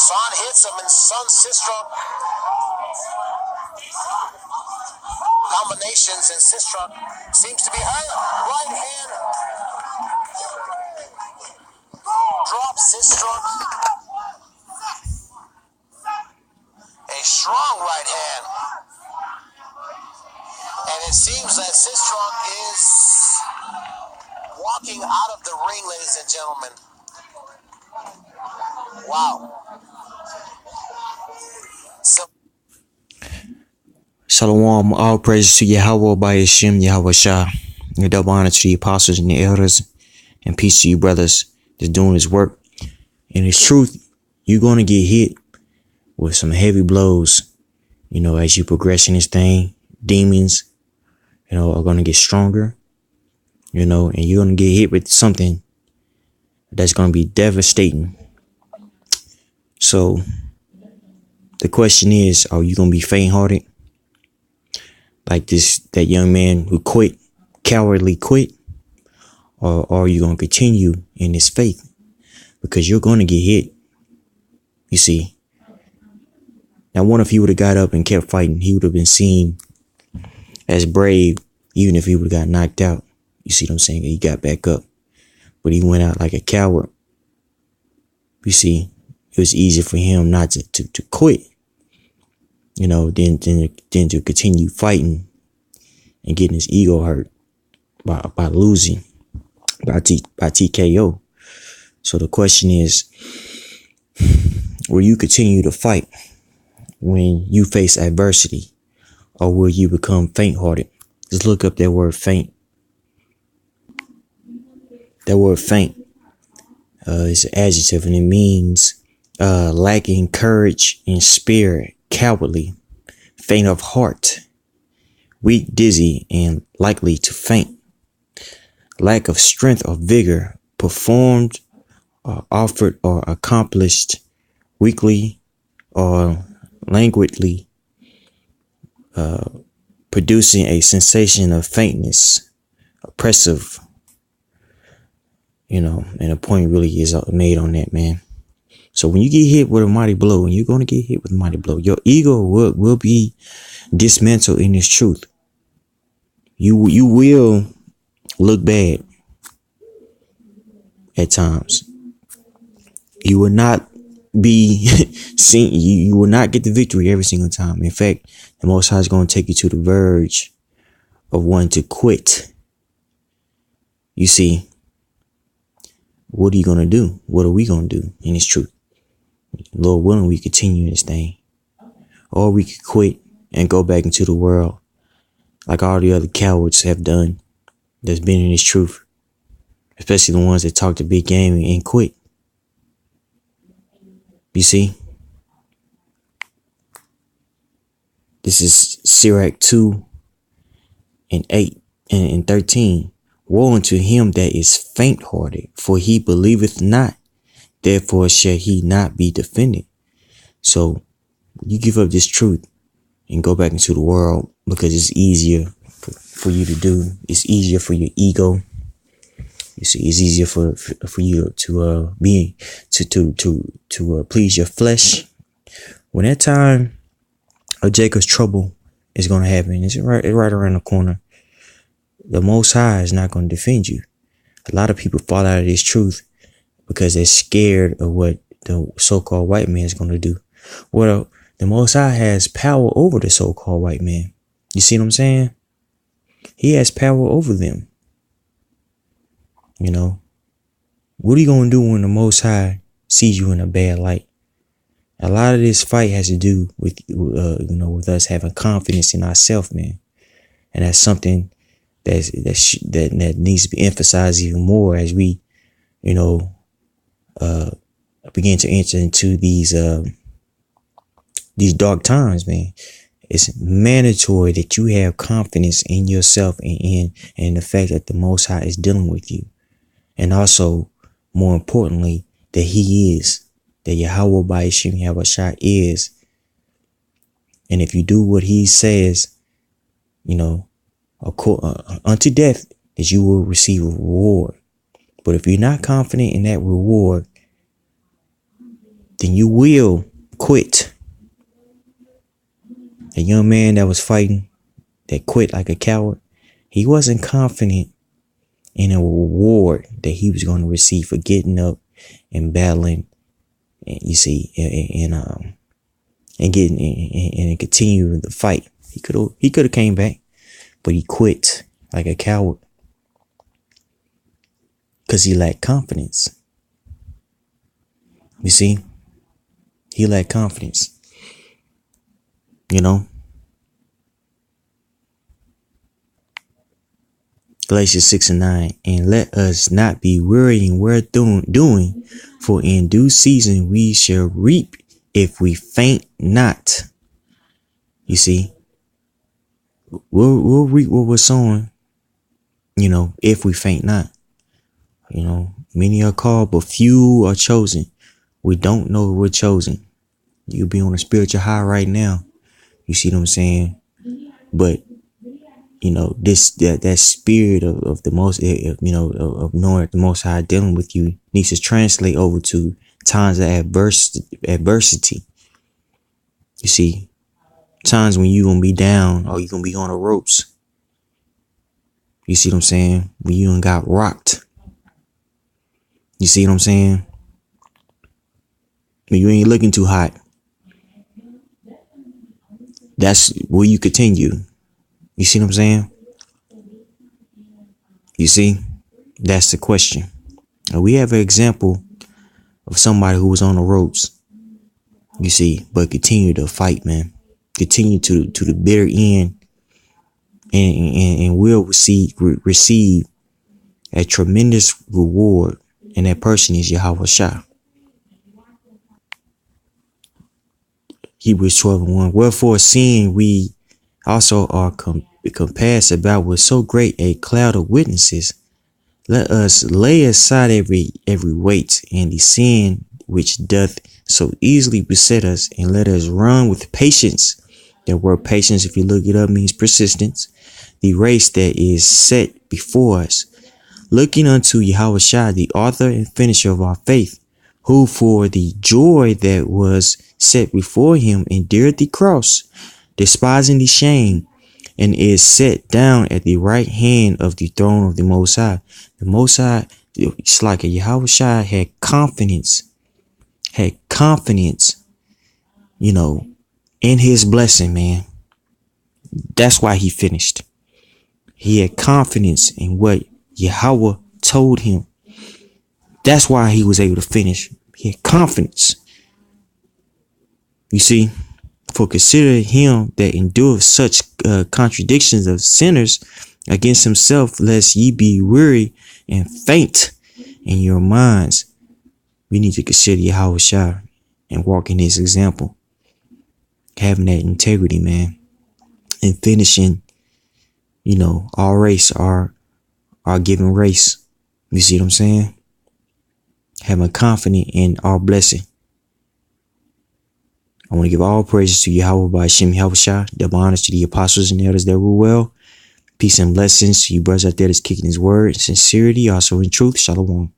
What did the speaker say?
Son hits him, and Son Sistra combinations, and Sistra seems to be hurt. Right hand drop Sistra. A strong right hand. And it seems that Sistra is walking out of the ring, ladies and gentlemen. Wow. Shalom, all praises to Yahweh by Hashem, Yahweh Shah. And double honor to the apostles and the elders. And peace to you brothers that's doing this work. And it's truth, you're going to get hit with some heavy blows, as you progress in this thing. Demons, are going to get stronger, and you're going to get hit with something that's going to be devastating. So the question is, are you going to be faint-hearted? Like that young man who cowardly quit? Or are you going to continue in this faith? Because you're going to get hit. You see. Now, what if he would have got up and kept fighting? He would have been seen as brave, even if he would have got knocked out. You see what I'm saying? He got back up. But he went out like a coward. You see, it was easy for him not to quit. Then to continue fighting and getting his ego hurt by losing by TKO. So the question is, will you continue to fight when you face adversity, or will you become faint-hearted? Just look up that word faint. That word faint is an adjective, and it means lacking courage and spirit, cowardly, faint of heart, weak, dizzy, and likely to faint. Lack of strength or vigor, performed or offered or accomplished weakly or languidly, producing a sensation of faintness, oppressive, and a point really is made on that, man. So when you get hit with a mighty blow, and you're going to get hit with a mighty blow, your ego will be dismantled in this truth. You will look bad at times. You will not be seen. You will not get the victory every single time. In fact, the Most High is going to take you to the verge of wanting to quit. You see, what are you going to do? What are we going to do in this truth? Lord willing, we continue this thing. Or we could quit and go back into the world like all the other cowards have done that's been in this truth. Especially the ones that talk the big game and quit. You see? This is Sirach 2 and 8 and 13. Woe unto him that is faint-hearted, for he believeth not. Therefore shall he not be defended. So you give up this truth and go back into the world because it's easier for you to do. It's easier for your ego. You see, it's easier for you to please your flesh. When that time of Jacob's trouble is going to happen, it's right around the corner. The Most High is not going to defend you. A lot of people fall out of this truth because they're scared of what the so-called white man is going to do. Well, the Most High has power over the so-called white man. You see what I'm saying? He has power over them. What are you going to do when the Most High sees you in a bad light? A lot of this fight has to do with, with us having confidence in ourselves, man. And that's something that needs to be emphasized even more as we, begin to enter into these dark times, man. It's mandatory that you have confidence in yourself and in the fact that the Most High is dealing with you. And also, more importantly, that He is, that Yahweh by Hashem Yahweh Shai is. And if you do what He says, unto death, that you will receive a reward. But if you're not confident in that reward, then you will quit. A young man that was fighting, that quit like a coward, he wasn't confident in a reward that he was going to receive for getting up and battling, and you see, and getting and continuing the fight. He could have came back, but he quit like a coward because he lacked confidence. You see, he lacked confidence. You know, Galatians 6:9, and let us not be weary in well doing, for in due season we shall reap if we faint not. You see, we'll reap what we're sowing, you know, if we faint not. You know, many are called, but few are chosen. We don't know we're chosen. You'll be on a spiritual high right now. You see what I'm saying? But you know, that spirit of the most, you know, of knowing the Most High dealing with you needs to translate over to times of adversity. You see, times when you're gonna be down or you're gonna be on the ropes. You see what I'm saying? When you done got rocked. You see what I'm saying? When you ain't looking too hot. That's where you continue. You see what I'm saying? You see? That's the question. And we have an example of somebody who was on the ropes. You see, but continue to fight, man. Continue to the bitter end, and will receive a tremendous reward. And that person is Yahweh Shah. Hebrews 12:1. Wherefore, seeing we also are compassed about with so great a cloud of witnesses, let us lay aside every weight and the sin which doth so easily beset us, and let us run with patience. The word patience, if you look it up, means persistence. The race that is set before us, looking unto Yahweh Shah, the author and finisher of our faith, who for the joy that was set before him endured the cross, despising the shame, and is set down at the right hand of the throne of the Most High. The Most High, it's like a Yahweh Shah had confidence, you know, in his blessing, man. That's why he finished. He had confidence in what Yahweh told him. That's why he was able to finish. He had confidence. You see, for consider him that endureth such contradictions of sinners against himself, lest ye be weary and faint in your minds. We need to consider Yahweh Shah and walk in his example. Having that integrity, man. And finishing, you know, our race, our given race. You see what I'm saying? Having confidence in our blessing. I want to give all praises to Yahweh by Hashem Yahweh Shah. Double honors to the apostles and elders that rule well. Peace and blessings to you brothers out there that's kicking his word. Sincerity, also in truth. Shalom.